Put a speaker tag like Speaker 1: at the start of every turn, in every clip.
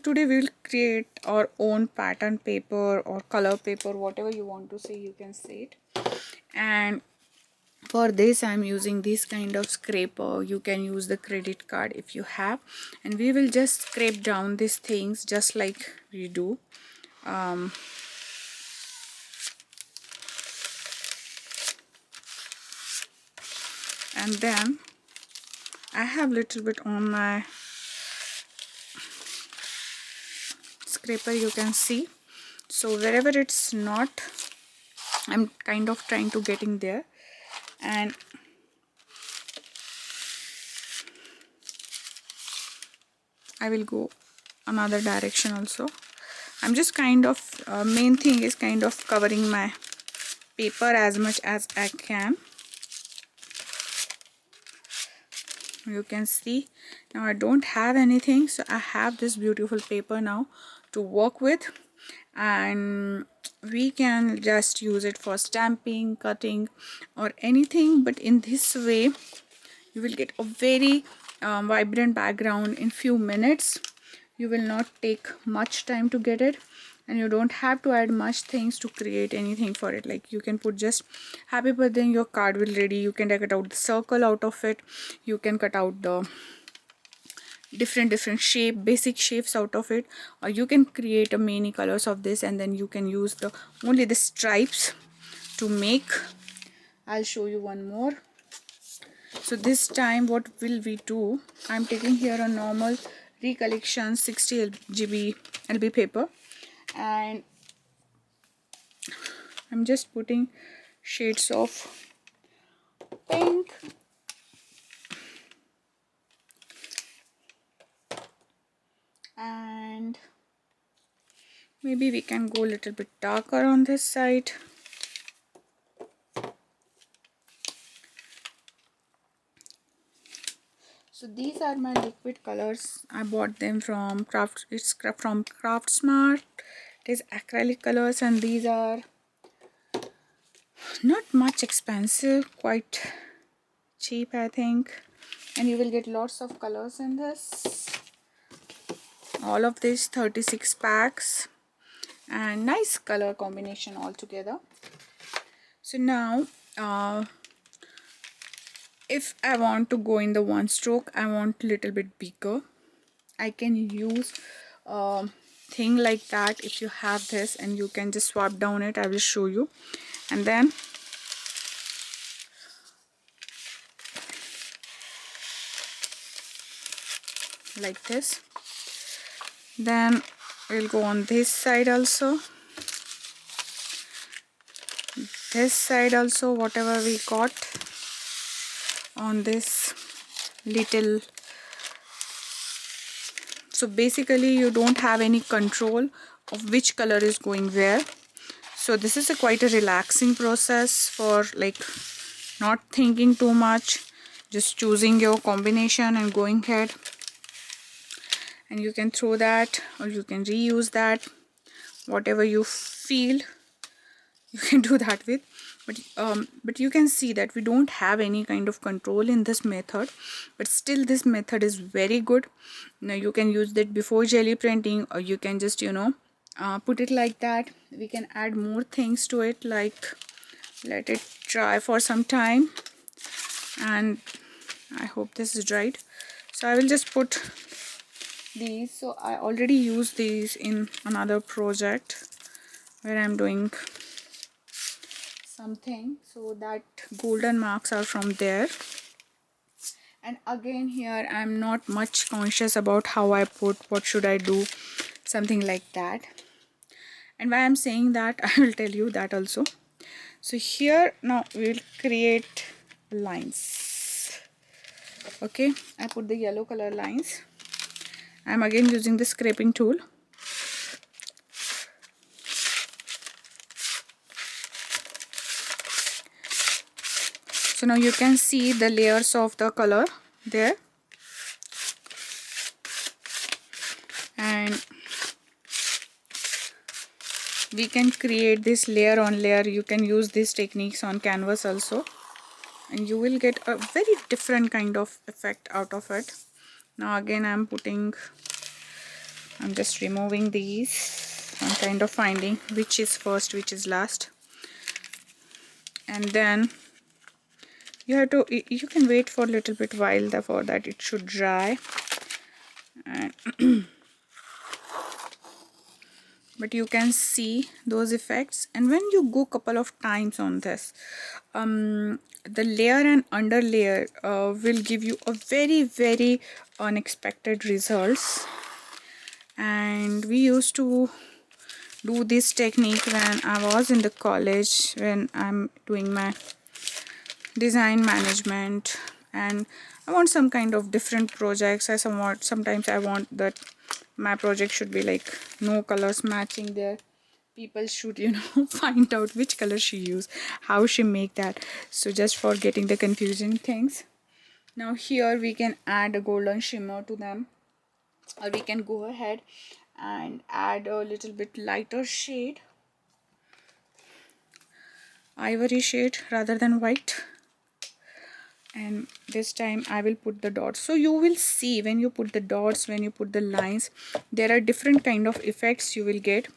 Speaker 1: today we'll create our own pattern paper or color paper, whatever you want to say, you can say it. And for this I'm using this kind of scraper. You can use the credit card if you have, and we will just scrape down these things just like we do. And then I have little bit on my scraper, you can see. So wherever it's not, I'm kind of trying to get in there, and I will go another direction also. I'm just kind of main thing is kind of covering my paper as much as I can. You can see now I don't have anything, so I have this beautiful paper now to work with, and we can just use it for stamping, cutting or anything. But in this way you will get a very vibrant background in few minutes. You will not take much time to get it, and you don't have to add much things to create anything for it. Like you can put just happy birthday and your card will ready. You can take out the circle out of it, you can cut out the different shape, basic shapes out of it, or you can create a many colors of this, and then you can use the only the stripes to make. I'll show you one more. So this time what will we do, I'm taking here a normal recollection 60 GB LB paper, and I'm just putting shades of pink, and maybe we can go a little bit darker on this side. So these are my liquid colors. I bought them from from Craft Smart. It is acrylic colors, and these are not much expensive, quite cheap I think, and you will get lots of colors in this. All of these 36 packs, and nice color combination altogether. So now if I want to go in the one stroke, I want a little bit bigger, I can use thing like that. If you have this, and you can just swap down it, I will show you. And then like this, then we'll go on this side also, this side also, whatever we got on this little. So basically you don't have any control of which color is going where. So this is a quite a relaxing process for like not thinking too much, just choosing your combination and going ahead. And you can throw that, or you can reuse that, whatever you feel you can do that with. But you can see that we don't have any kind of control in this method, but still this method is very good. Now you can use that before jelly printing, or you can just put it like that. We can add more things to it, like let it dry for some time, and I hope this is dried. So I will just put these. So I already used these in another project where I'm doing something, so that golden marks are from there. And again here I'm not much conscious about how I put, what should I do, something like that. And why I'm saying that, I will tell you that also. So here now we'll create lines. Okay, I put the yellow color lines. I'm again using the scraping tool. So now you can see the layers of the color there, and we can create this layer on layer. You can use these techniques on canvas also, and you will get a very different kind of effect out of it. Now again I'm putting I'm just removing these. I'm kind of finding which is first, which is last. And then you can wait for a little bit while for that it should dry. And but you can see those effects, and when you go couple of times on this, the layer and under layer will give you a very unexpected results. And we used to do this technique when I was in the college, when I'm doing my design management and I want some kind of different projects. Sometimes I want that my project should be like no colors matching there. People should, you know, find out which color she use, how she make that. So just for getting the confusing things. Now here we can add a golden shimmer to them, or we can go ahead and add a little bit lighter shade, ivory shade rather than white. And this time I will put the dots. So you will see when you put the dots, when you put the lines, there are different kind of effects you will get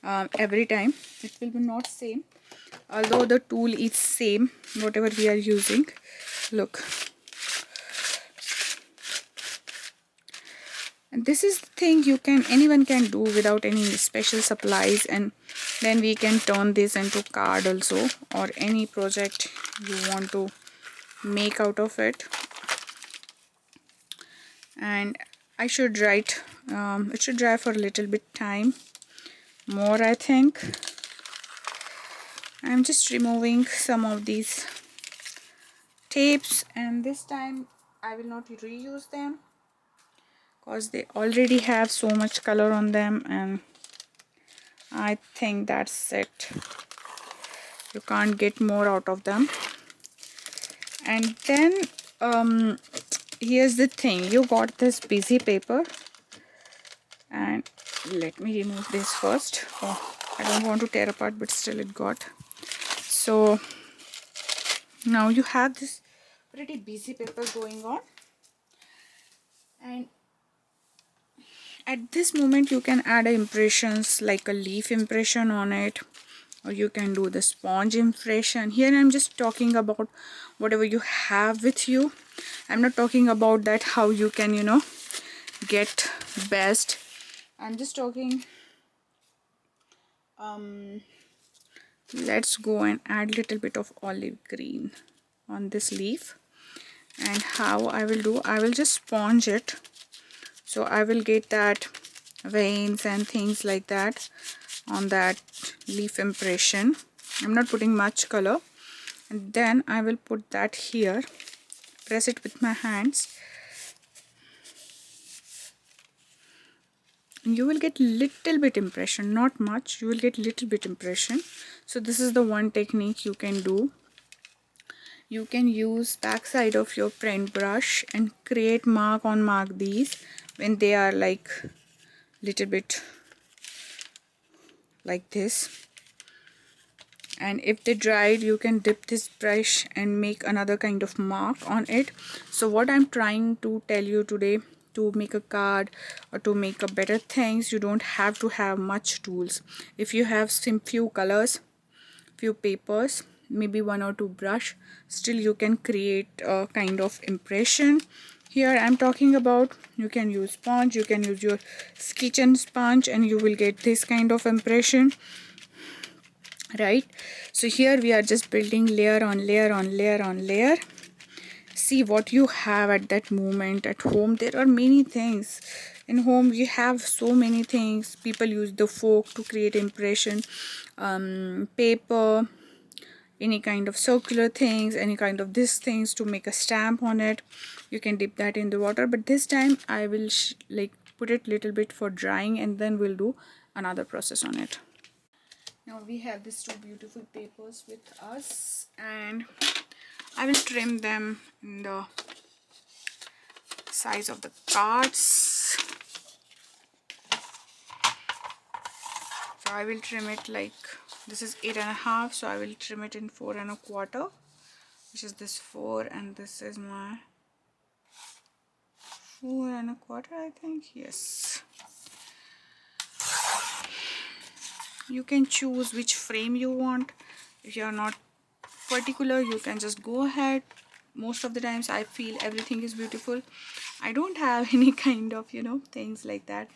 Speaker 1: every time. It will be not same, although the tool is same whatever we are using. Look, and this is the thing anyone can do without any special supplies, and then we can turn this into card also, or any project you want to make out of it. And I should write it should dry for a little bit time more, I think. I'm just removing some of these tapes, and this time I will not reuse them because they already have so much color on them, and I think that's it. You can't get more out of them. And then here's the thing, you got this busy paper, and let me remove this first. I don't want to tear apart, but still it got. So now you have this pretty busy paper going on, and at this moment you can add impressions like a leaf impression on it, or you can do the sponge impression. Here I'm just talking about whatever you have with you. I'm not talking about that how you can, you know, get best. I'm just talking let's go and add little bit of olive green on this leaf. And how I will do, I will just sponge it, so I will get that veins and things like that on that leaf impression. I'm not putting much color, and then I will put that here, press it with my hands, and you will get little bit impression, not much, you will get little bit impression. So this is the one technique you can do. You can use back side of your print brush and create mark on mark these when they are like little bit like this. And if they dried, you can dip this brush and make another kind of mark on it. So what I'm trying to tell you today, to make a card or to make a better things, you don't have to have much tools. If you have some few colors, few papers, maybe one or two brush, still you can create a kind of impression. Here I'm talking about, you can use sponge, you can use your kitchen sponge, and you will get this kind of impression, right? So here we are just building layer on layer on layer on layer. See what you have at that moment. At home there are many things. In home we have so many things. People use the fork to create impression, paper, any kind of circular things, any kind of these things to make a stamp on it. You can dip that in the water, but this time I will like put it little bit for drying, and then we'll do another process on it. Now we have these two beautiful papers with us, and I will trim them in the size of the cards. So I will trim it like, this is 8.5, so I will trim it in 4.25, which is this 4, and this is my 4.25, I think. Yes. You can choose which frame you want. If you are not particular, you can just go ahead. Most of the times I feel everything is beautiful. I don't have any kind of, you know, things like that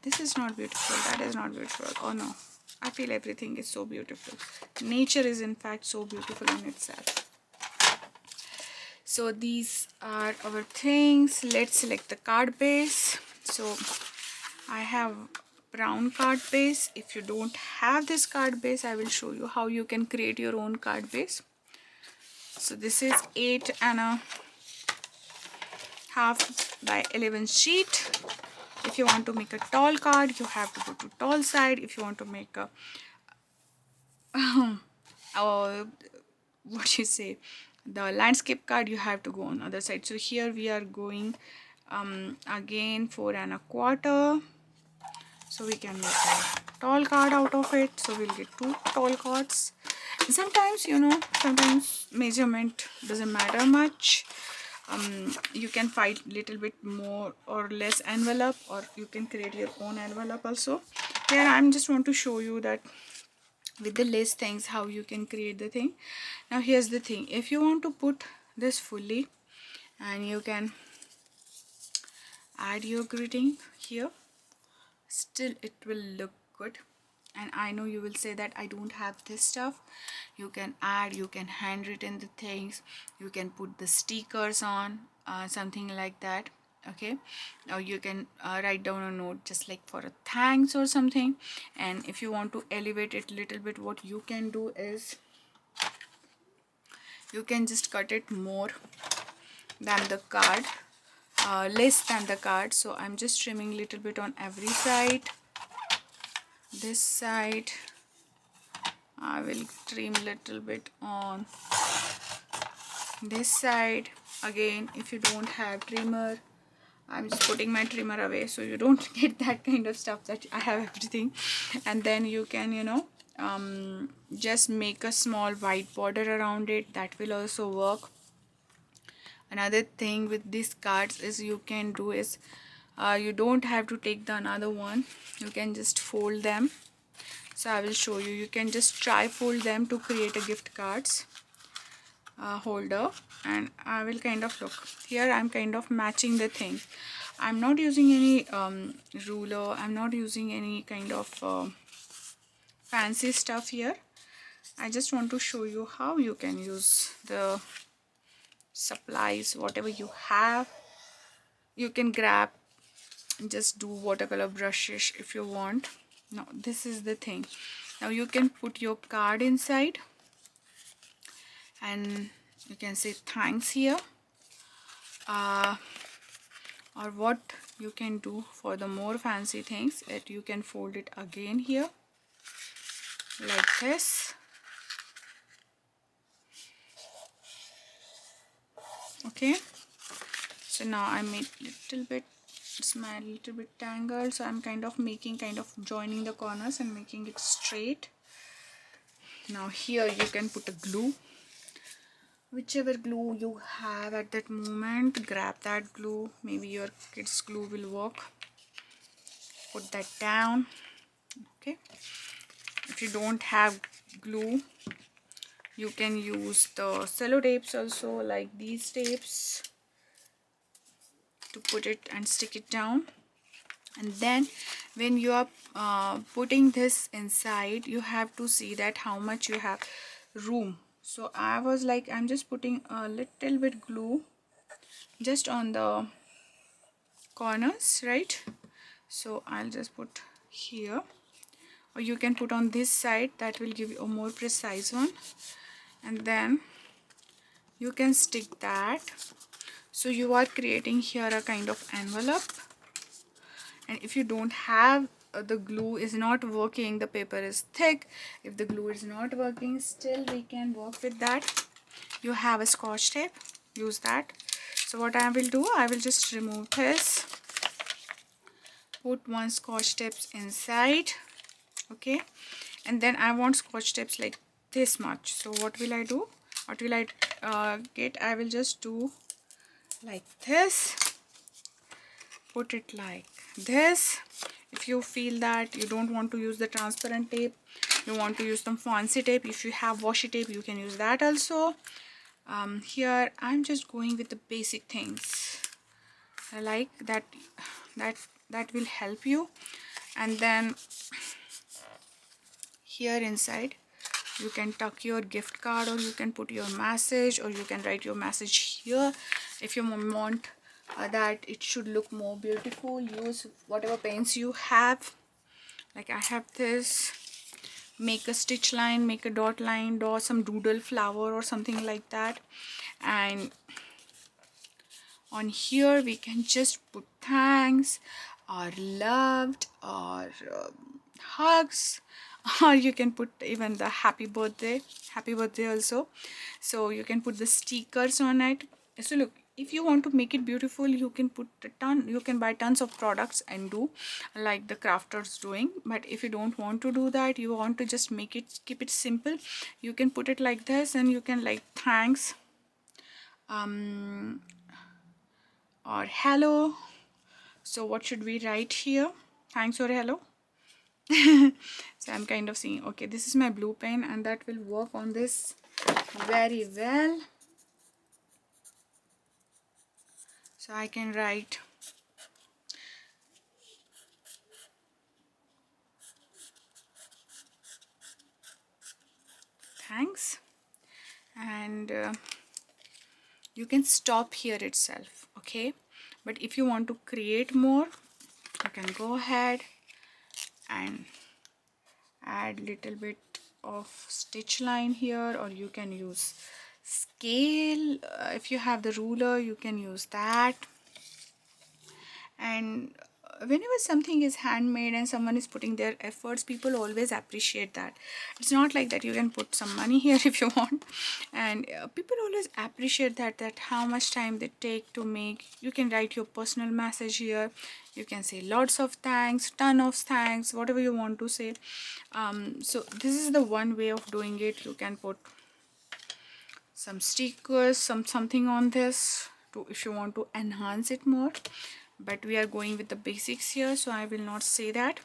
Speaker 1: this is not beautiful, that is not beautiful. Oh no, I feel everything is so beautiful. Nature is in fact so beautiful in itself. So these are our things. Let's select the card base. So I have brown card base. If you don't have this card base, I will show you how you can create your own card base. So this is 8.5 by 11 sheet. If you want to make a tall card, you have to go to tall side. If you want to make a what you say, the landscape card, you have to go on other side. So here we are going again 4.25. So we can make a tall card out of it. So we'll get 2 tall cards. Sometimes, you know, sometimes measurement doesn't matter much. You can find little bit more or less envelope, or you can create your own envelope also. Here I'm just want to show you that with the less things how you can create the thing. Now here's the thing, if you want to put this fully, and you can add your greeting here, still it will look good. And I know you will say that I don't have this stuff. You can add, you can handwritten the things, you can put the stickers on, something like that. Okay, or you can write down a note just like for a thanks or something. And if you want to elevate it a little bit, what you can do is you can just cut it more than the card, less than the card. So I'm just trimming little bit on every side. This side I will trim little bit on this side. Again, if you don't have trimmer, I'm just putting my trimmer away so you don't get that kind of stuff that I have everything. And then you can, you know, just make a small white border around it. That will also work. Another thing with these cards is you can do is you don't have to take the another one, you can just fold them. So I will show you, you can just tri-fold them to create a gift cards holder. And I will kind of look here, I'm kind of matching the thing. I'm not using any ruler, I'm not using any kind of fancy stuff here. I just want to show you how you can use the supplies, whatever you have. You can grab, just do watercolor brushes if you want. Now this is the thing, now you can put your card inside and you can say thanks here. Or what you can do for the more fancy things, that you can fold it again here like this. Okay, so now I made little bit, it's my little bit tangled, so I'm kind of making, kind of joining the corners and making it straight. Now here you can put a glue, whichever glue you have at that moment, grab that glue. Maybe your kids glue will work. Put that down. Okay, if you don't have glue, you can use the cello tapes also, like these tapes, to put it and stick it down. And then when you are putting this inside, you have to see that how much you have room. So I was like, I'm just putting a little bit glue just on the corners, right? So I'll just put here, or you can put on this side, that will give you a more precise one. And then you can stick that. So you are creating here a kind of envelope. And if you don't have the glue is not working, the paper is thick, if the glue is not working, still we can work with that. You have a scotch tape, use that. So what I will do, I will just remove this, put one scotch tapes inside. Okay, and then I want scotch tapes like this much. So what will I do, what will I get, I will just do like this, put it like this. If you feel that you don't want to use the transparent tape, you want to use some fancy tape, if you have washi tape, you can use that also. Here I'm just going with the basic things. I like that that will help you. And then here inside you can tuck your gift card, or you can put your message, or you can write your message here. If you want that it should look more beautiful, use whatever paints you have. Like I have this, make a stitch line, make a dot line, draw some doodle flower or something like that. And on here we can just put thanks, or loved, or hugs, or you can put even the happy birthday also. So you can put the stickers on it. So look, if you want to make it beautiful, you can put you can buy tons of products and do like the crafters doing. But if you don't want to do that, you want to just make it, keep it simple, you can put it like this, and you can like thanks, or hello. So what should we write here? Thanks or hello? So I'm kind of seeing, okay, this is my blue pen, and that will work on this very well. So I can write thanks, and you can stop here itself, okay? But if you want to create more, you can go ahead and add little bit of stitch line here, or you can use scale. If you have the ruler, you can use that. And whenever something is handmade and someone is putting their efforts, people always appreciate that. It's not like that you can put some money here if you want, and people always appreciate that how much time they take to make. You can write your personal message here, you can say lots of thanks, ton of thanks, whatever you want to say. So this is the one way of doing it. You can put some stickers, something on this to, if you want to enhance it more. But we are going with the basics here, so I will not say that.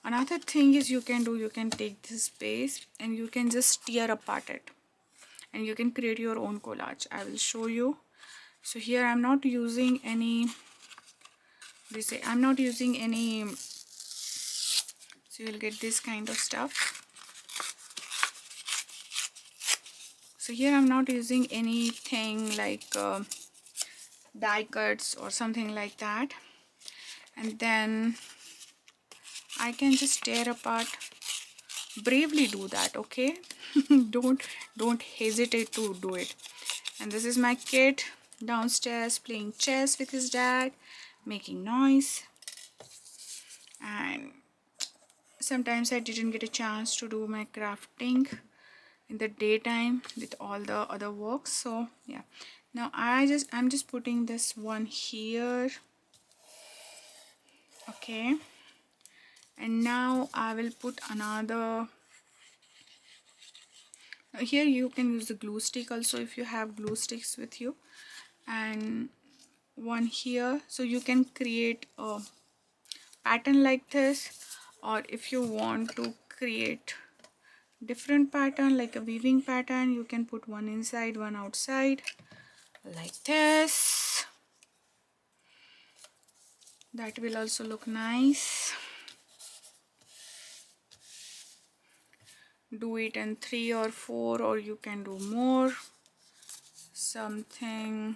Speaker 1: Another thing is you can do, you can take this base and you can just tear apart it, and you can create your own collage. I will show you. So here I'm not using any, I'm not using any, so you'll get this kind of stuff. So here I'm not using anything like die cuts or something like that. And then I can just tear apart. Bravely do that, okay? don't hesitate to do it. And this is my kid downstairs playing chess with his dad, making noise. And sometimes I didn't get a chance to do my crafting in the daytime with all the other works. So yeah, now I'm just putting this one here, okay? And now I will put another. Here you can use the glue stick also if you have glue sticks with you, and one here, so you can create a pattern like this. Or if you want to create different pattern like a weaving pattern, you can put one inside, one outside like this. That will also look nice. Do it in 3 or 4, or you can do more, something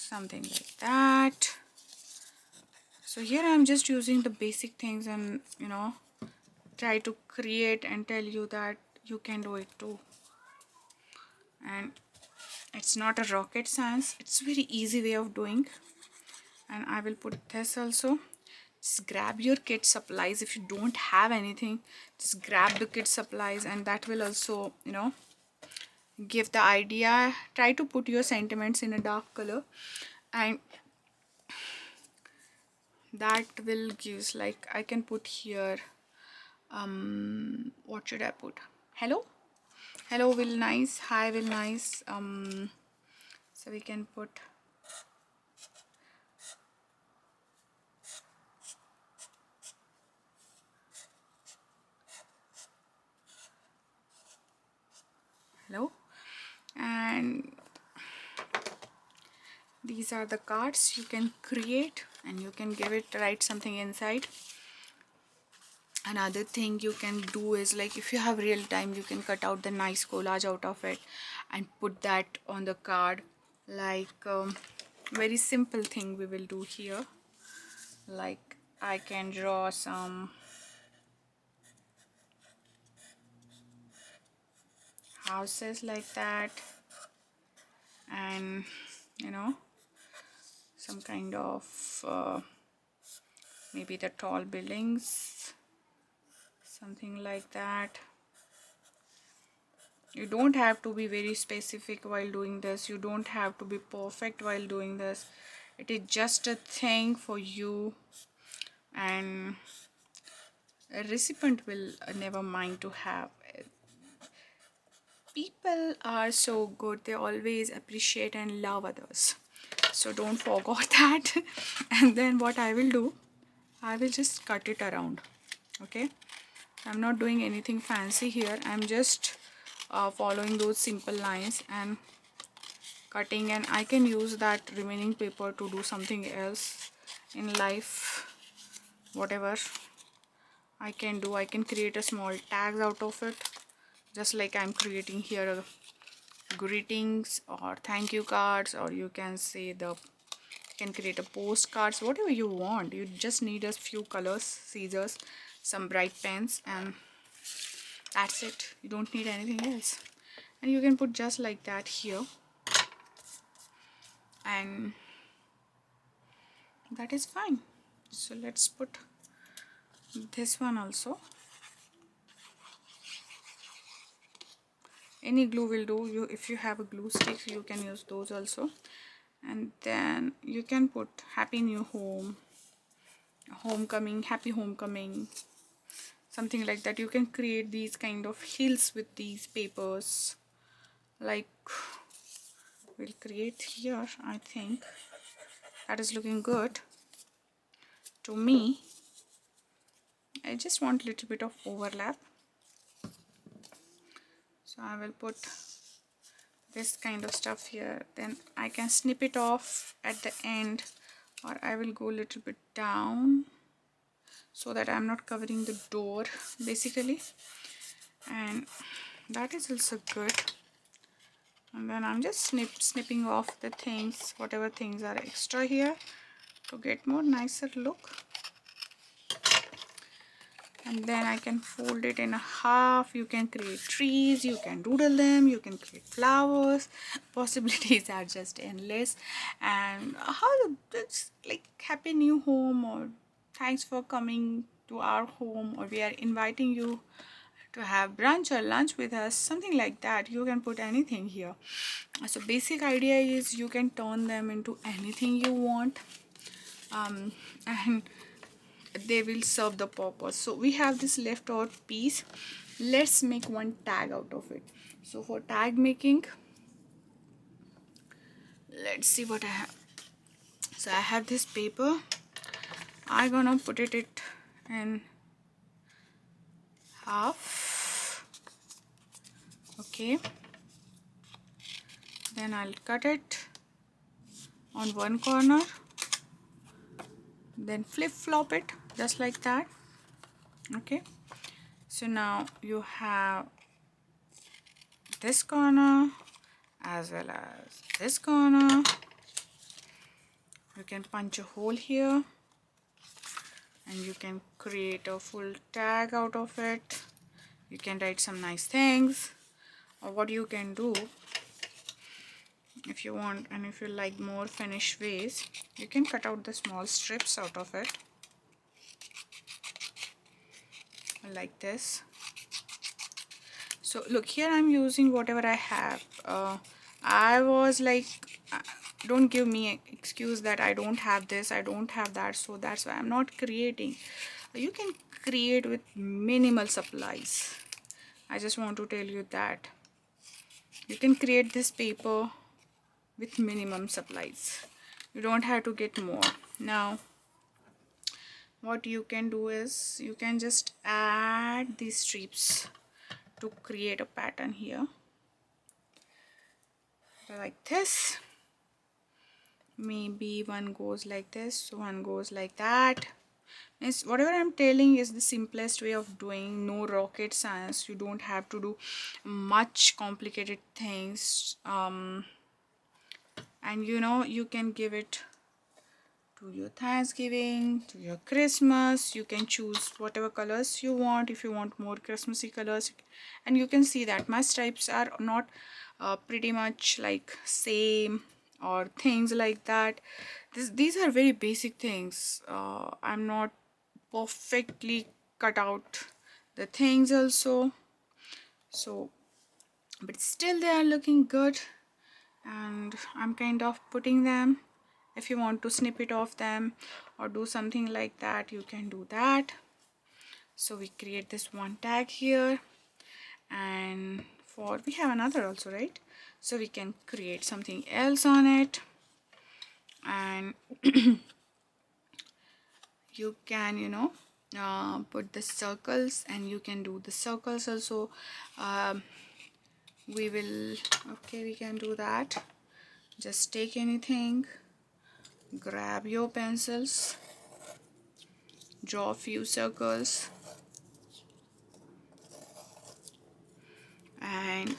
Speaker 1: like that. So here I'm just using the basic things, and try to create and tell you that you can do it too. And it's not a rocket science, it's a very easy way of doing. And I will put this also. Just grab your kit supplies. If you don't have anything, just grab the kit supplies, and that will also give the idea. Try to put your sentiments in a dark color, and that will gives, like I can put here, what should I put? Hello will nice, hi will nice. So we can put hello. And these are the cards you can create, and you can write something inside. Another thing you can do is, like, if you have real time, you can cut out the nice collage out of it and put that on the card. Like very simple thing we will do here, like I can draw some houses like that, and some kind of maybe the tall buildings, something like that. You don't have to be very specific while doing this. You don't have to be perfect while doing this. It is just a thing for you, and a recipient will never mind to have. People are so good, they always appreciate and love others, so don't forget that. And then what I will do, I will just cut it around. Okay, I'm not doing anything fancy here. I'm just following those simple lines and cutting, and I can use that remaining paper to do something else in life. Whatever I can do, I can create a small tags out of it, just like I'm creating here a greetings or thank you cards, or you can say you can create a postcards, whatever you want. You just need a few colors, scissors, some bright pens, and that's it. You don't need anything else, and you can put just like that here, and that is fine. So let's put this one also. Any glue will do. You, if you have a glue stick, you can use those also. And then you can put happy new home, homecoming, happy homecoming, something like that. You can create these kind of hills with these papers, like we'll create here. I think that is looking good to me. I just want a little bit of overlap, so I will put this kind of stuff here. Then I can snip it off at the end, or I will go a little bit down so that I'm not covering the door basically, and that is also good. And then I'm just snipping off the things, whatever things are extra here, to get more nicer look. And then I can fold it in a half. You can create trees, you can doodle them, you can create flowers. Possibilities are just endless. And how it's like happy new home, or thanks for coming to our home, or we are inviting you to have brunch or lunch with us, something like that. You can put anything here. So basic idea is you can turn them into anything you want, and they will serve the purpose. So we have this leftover piece. Let's make one tag out of it. So for tag making, let's see what I have. So I have this paper. I'm gonna put it in half. Okay, then I'll cut it on one corner, then flip flop it just like that. Okay, so now you have this corner as well as this corner. You can punch a hole here, and you can create a full tag out of it. You can write some nice things, or what you can do, if you want and if you like more finished ways, you can cut out the small strips out of it like this. So look here, I'm using whatever I have. I was like, don't give me an excuse that I don't have this, I don't have that, so that's why I'm not creating. You can create with minimal supplies. I just want to tell you that you can create this paper with minimum supplies. You don't have to get more. Now what you can do is you can just add these strips to create a pattern here. like this. Maybe one goes like this, one goes like that. It's whatever I'm telling is the simplest way of doing, no rocket science. You don't have to do much complicated things, and you know, you can give it to your Thanksgiving, to your Christmas. You can choose whatever colors you want. If you want more Christmassy colors, and you can see that my stripes are not pretty much like same or things like that. These are very basic things. I'm not perfectly cut out the things also, so but still they are looking good, and I'm kind of putting them. If you want to snip it off them or do something like that, you can do that. So we create this one tag here, and for we have another also, right? So we can create something else on it, and you can, you know, put the circles, and you can do the circles also. We will, okay, we can do that. Just take anything, grab your pencils, draw a few circles, and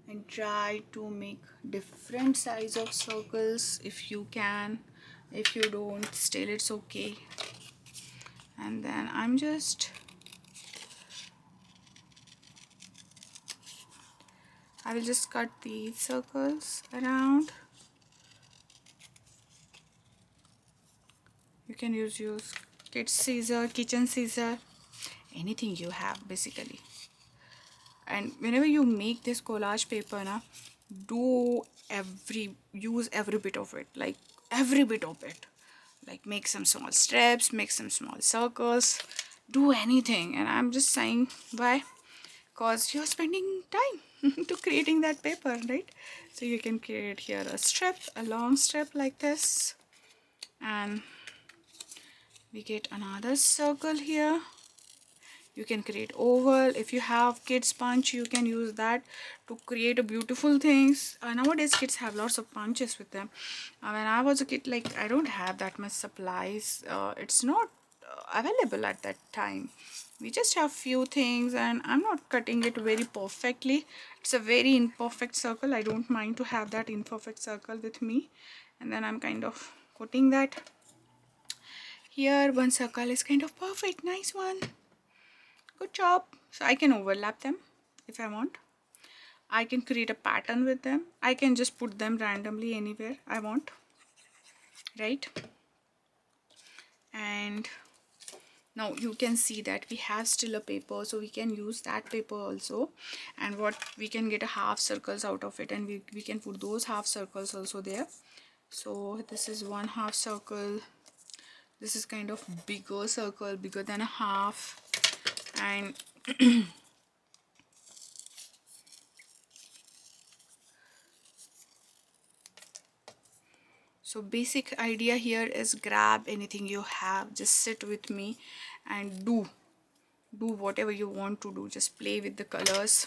Speaker 1: and try to make different size of circles if you can. If you don't, still it's okay. And then I will just cut these circles around. You can use kids scissor, kitchen scissor, anything you have basically. And whenever you make this collage paper na, use every bit of it, like every bit of it. Like make some small strips, make some small circles, do anything. And I'm just saying why, because you're spending time to creating that paper, right? So you can create here a strip, a long strip like this, and we get another circle here. You can create oval. If you have kids punch, you can use that to create a beautiful things. Nowadays kids have lots of punches with them. When I was a kid, like I don't have that much supplies. It's not available at that time. We just have few things, and I'm not cutting it very perfectly. It's a very imperfect circle. I don't mind to have that imperfect circle with me, and then I'm kind of putting that here. One circle is kind of perfect, nice one. Good job. So I can overlap them if I want. I can create a pattern with them. I can just put them randomly anywhere I want, right? And now you can see that we have still a paper, so we can use that paper also. And what we can get a half circles out of it, and we can put those half circles also there. So this is one half circle. This is kind of bigger circle, bigger than a half. And so basic idea here is grab anything you have, just sit with me and do whatever you want to do. Just play with the colors.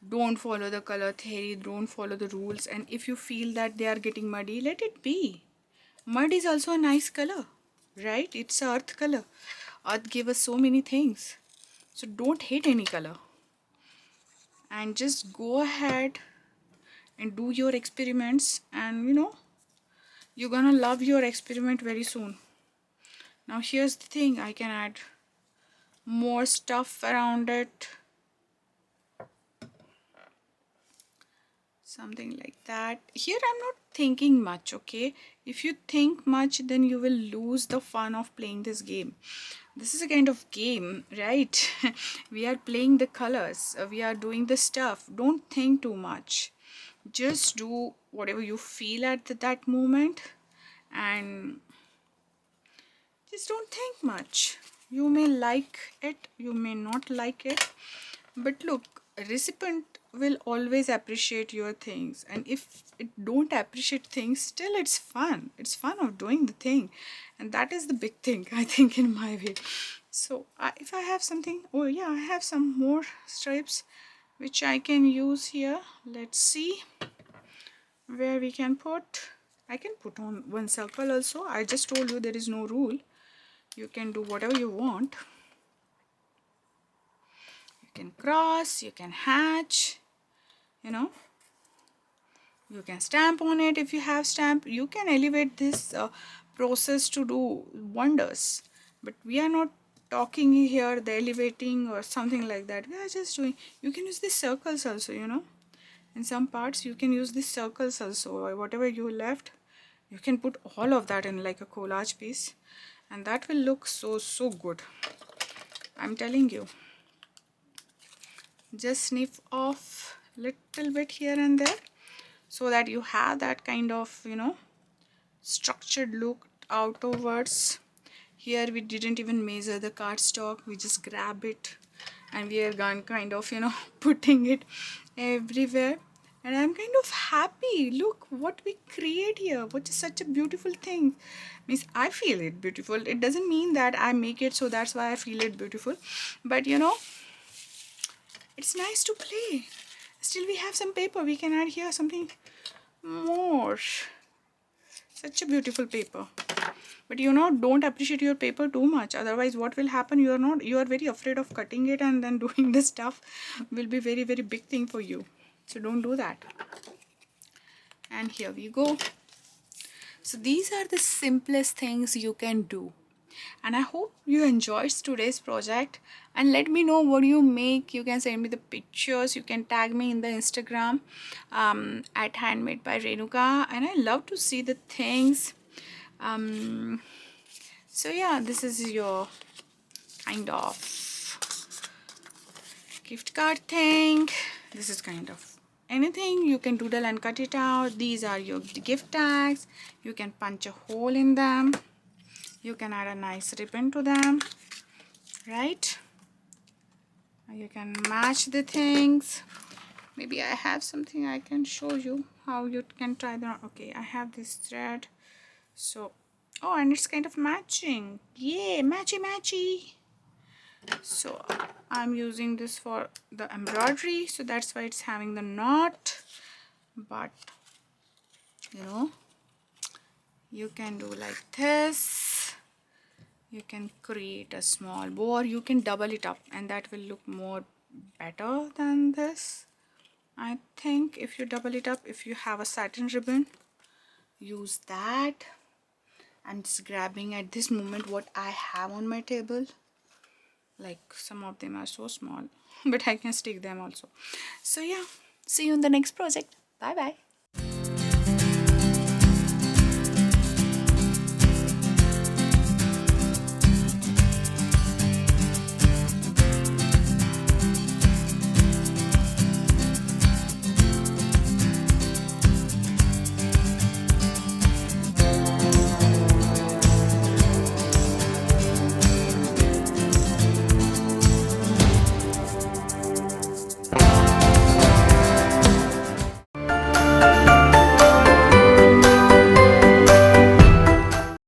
Speaker 1: Don't follow the color theory, don't follow the rules. And if you feel that they are getting muddy, let it be. Mud is also a nice color, right? It's a earth color. Earth gave us so many things. So don't hate any color, and just go ahead and do your experiments, and you know, you're gonna love your experiment very soon. Now here's the thing, I can add more stuff around it, something like that. Here I'm not thinking much, okay? If you think much, then you will lose the fun of playing this game. This is a kind of game, right? We are playing the colors, we are doing the stuff. Don't think too much, just do whatever you feel at that moment, and just don't think much. You may like it, you may not like it, but look, a recipient will always appreciate your things, and if it don't appreciate things, still it's fun. It's fun of doing the thing, and that is the big thing, I think, in my way. So if I have something, oh yeah, I have some more stripes. which I can use here. Let's see where we can put. I can put on one circle also. I just told you there is no rule. You can do whatever you want. You can cross, you can hatch, you know. You can stamp on it if you have stamp. You can elevate this process to do wonders. But we are not talking here the elevating or something like that. We are just doing, you can use these circles also, you know. In some parts you can use these circles also, or whatever you left, you can put all of that in like a collage piece, and that will look so good. I'm telling you. Just sniff off little bit here and there, so that you have that kind of, you know, structured look outwards. Here we didn't even measure the cardstock, we just grab it and we are gone kind of, you know, putting it everywhere. And I'm kind of happy. Look what we create here, which is such a beautiful thing. Means I feel it beautiful. It doesn't mean that I make it so that's why I feel it beautiful, but you know, it's nice to play. Still we have some paper, we can add here something more. Such a beautiful paper. But you know, don't appreciate your paper too much, otherwise what will happen, you are very afraid of cutting it, and then doing this stuff will be very big thing for you. So don't do that. And here we go. So these are the simplest things you can do, and I hope you enjoyed today's project. And let me know what you make. You can send me the pictures, you can tag me in the Instagram at Handmade by Renuka, and I love to see the things. So yeah, this is your kind of gift card thing. This is kind of anything you can doodle and cut it out. These are your gift tags. You can punch a hole in them, you can add a nice ribbon to them, right? You can match the things. Maybe I have something I can show you how you can try them. Okay, I have this thread, so oh, and it's kind of matching. Yay, matchy. So I'm using this for the embroidery, so that's why it's having the knot. But you know, you can do like this. You can create a small bow, or you can double it up, and that will look more better than this. I think if you double it up, if you have a satin ribbon, use that. I'm just grabbing at this moment what I have on my table. Like some of them are so small, but I can stick them also. So yeah, see you in the next project. Bye bye.